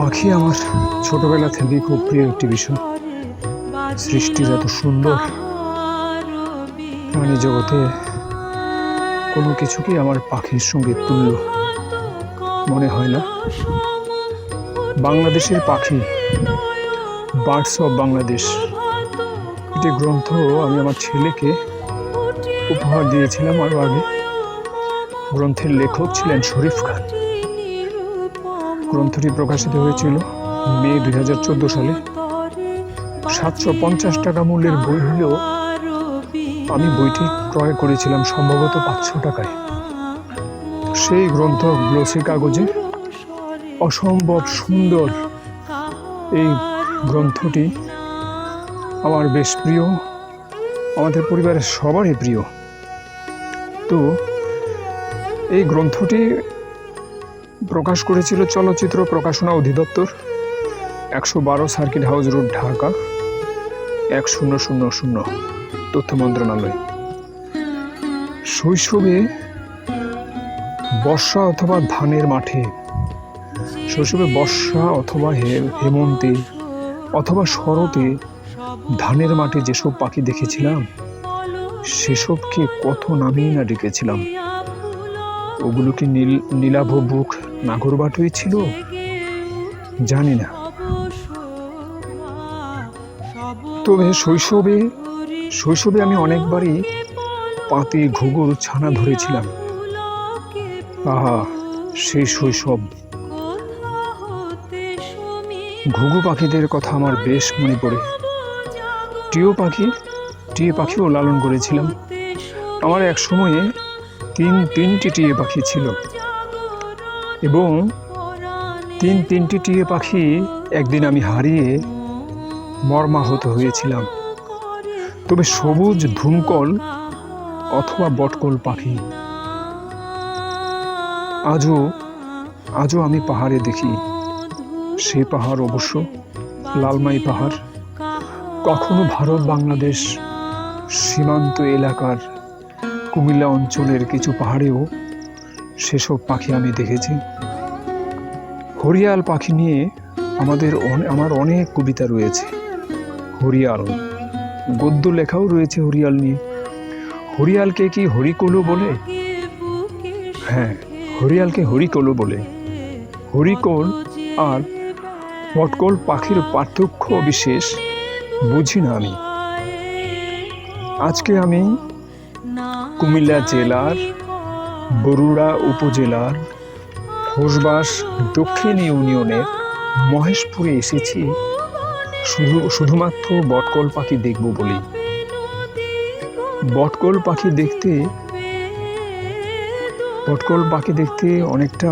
পাখি আমার ছোটবেলা থেকেই খুব প্রিয় একটি বিষয়। সৃষ্টির এত সুন্দর প্রাণী জগতে কোনো কিছুকেই আমার পাখির সঙ্গে তুল্য মনে হয় না। বাংলাদেশের পাখি, বার্ডস অফ বাংলাদেশ, একটি গ্রন্থ আমি আমার ছেলেকে উপহার দিয়েছিলাম আরও আগে। গ্রন্থের লেখক ছিলেন শরীফ খান। গ্রন্থটি প্রকাশিত হয়েছিল মে 2014 সালে। 750 টাকা মূল্যের বই হলেও আমি বইটি ক্রয় করেছিলাম সম্ভবত 500 টাকায়। সেই গ্রন্থ গ্লসি কাগজে, অসম্ভব সুন্দর এই গ্রন্থটি আমার বেশ প্রিয়, আমাদের পরিবারের সবারই প্রিয়। তো এই গ্রন্থটি প্রকাশ করেছিল চলচ্চিত্র প্রকাশনা অধিদপ্তর, 112 সার্কিট হাউস রোড, ঢাকা 1000, তথ্য মন্ত্রণালয়। শৈশবে বর্ষা অথবা ধানের মাঠে, শৈশবে বর্ষা অথবা হেমন্তে অথবা শরতে ধানের মাঠে যেসব পাখি দেখেছিলাম, সেসবকে কত নামেই না ডেকেছিলাম। ওগুলো কি নীলাভ বুক নাগরবাটুই ছিল, জানি না। তবে শৈশবে আমি অনেকবারই পাতি ঘুঘুর ছানা ধরেছিলাম। আহা, সেই শৈশব! ঘুঘু পাখিদের কথা আমার বেশ মনে পড়ে। টিয়া পাখিও লালন করেছিলাম। আমার এক সময়ে তিনটি টিয়া পাখি ছিল এবং তিনটি টিয়া পাখি একদিন আমি হারিয়ে মর্মাহত হয়েছিলাম। তবে সবুজ ধুমকল অথবা বটকল পাখি আজও আমি পাহাড়ে দেখি। সে পাহাড় অবশ্য লালমাই পাহাড়। কখনো ভারত বাংলাদেশ সীমান্ত এলাকার কুমিল্লা অঞ্চলের কিছু পাহাড়েও সেসব পাখি আমি দেখেছি। হরিয়াল পাখি নিয়ে আমার অনেক কবিতা রয়েছে। হরিয়াল, গদ্য লেখাও রয়েছে হরিয়াল নিয়ে। হরিয়ালকে কি হরিকলু বলে? হ্যাঁ, হরিয়ালকে হরিকলু বলে। হরিকল আর বটকল পাখির পার্থক্য বিশেষ বুঝি না আমি। আজকে আমি কুমিল্লা জেলার বরুড়া উপজেলার ঘোষবাস দক্ষিণ ইউনিয়নের মহেশপুরে এসেছি শুধুমাত্র বটকল পাখি দেখব বলে। বটকল পাখি দেখতে অনেকটা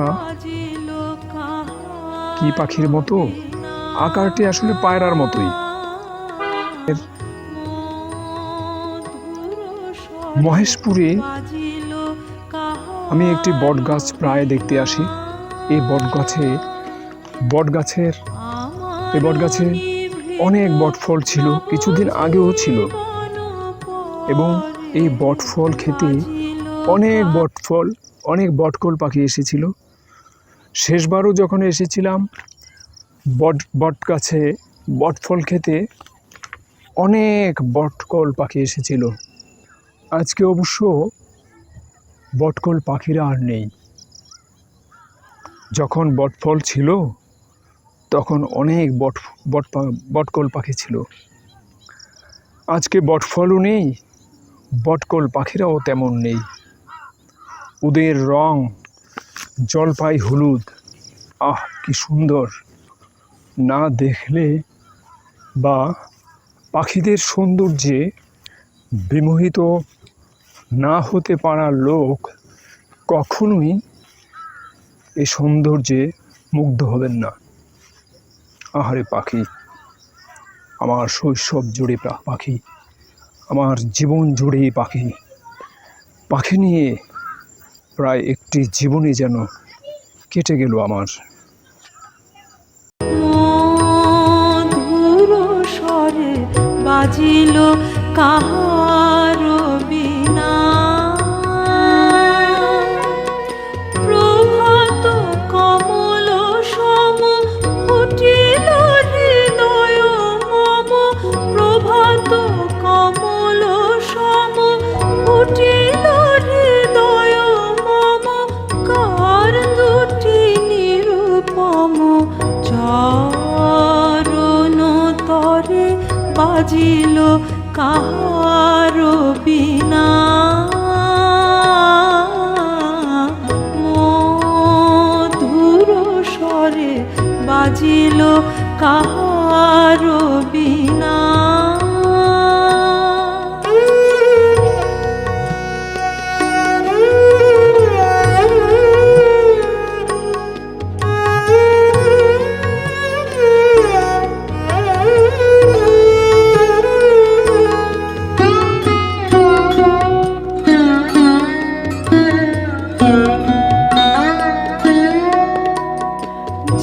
কি পাখির মতো, আকারটি আসলে পায়রার মতোই। মহেশপুরে আমি একটি বটগাছ প্রায় দেখতে আসি। এই বটগাছে অনেক বটফল ছিল, কিছুদিন আগেও ছিল, এবং এই বটফল খেতে অনেক বটকল পাখি এসেছিল। শেষবারও যখন এসেছিলাম বটগাছে বটফল খেতে, অনেক বটকল পাখি এসেছিল। আজকে অবশ্য বটকল পাখিরা আর নেই। যখন বটফল ছিল তখন অনেক বটকল পাখি ছিল। আজকে বটফলও নেই, বটকল পাখিরাও তেমন নেই। ওদের রং জলপাই হলুদ। আহ, কি সুন্দর! না দেখলে বা পাখিদের সৌন্দর্যে বিমোহিত না হতে পারার লোক কখনোই এই সৌন্দর্যে মুগ্ধ হবেন না। আহারে পাখি, আমার শৈশব জুড়ে পাখি, আমার জীবন জুড়ে পাখি নিয়ে প্রায় একটি জীবনে যেন কেটে গেল আমার। মধুর স্বরে বাজিল কাহার বিনা, প্রভাত কমল সম চরণ তরে বাজিল কাহার বিনা, মধুর স্বরে বাজিল কাহার বিনা।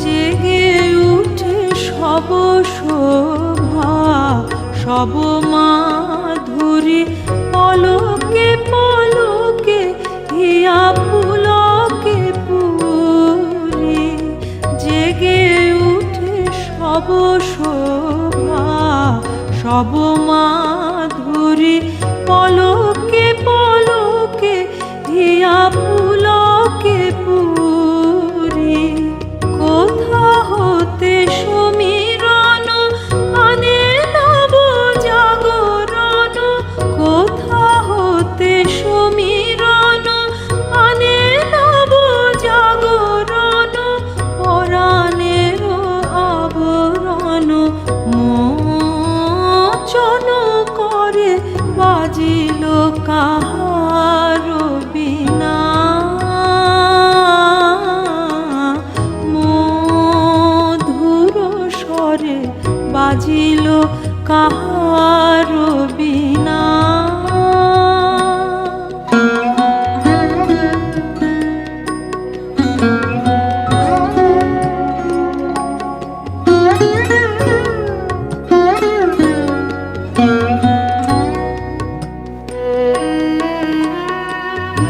জেগে উঠে সব শোভা সব মাধুরী, পলকে পলকে হিয়া পুলকে পুরি। জেগে উঠে সব শোভা সব মাধুরী, পলকে পলকে হিয়া পুলকে পুরি। কোথা হতে সমীরণ আনে নব জাগরণ, কোথা হতে সমীরণ আনে নব জাগরণ। পরাণের আবরণ মোচন করে বাজিল কাহার বিনা, মধুর স্বরে বাজিল কাহার বিনা।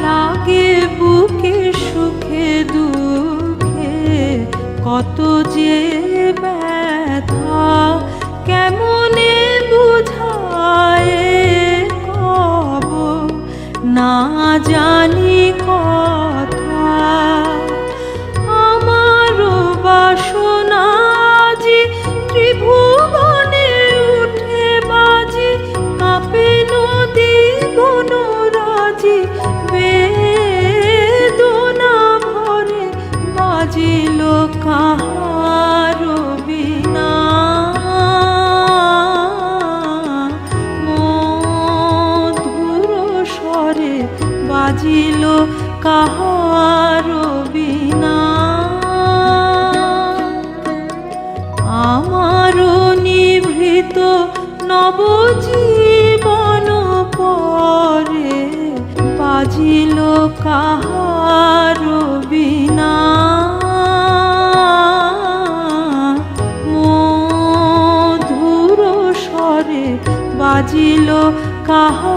লাগে বুকে সুখে দুঃখে কত যে ব্যথা, কেমনে বুঝায় কব না জানি কথা। আমার বাসনা যে ত্রিভুবনে উঠে বাজি, কাঁপে নদী বনরাজি, বেদনা ভরে বাজিল কাহার বিনা, মধুর স্বরে বাজিল কাহার বিনা। আমার নিভৃত নবজীবন পরে বাজিল কাহার বিনা, মধুর স্বরে বাজিল কাহার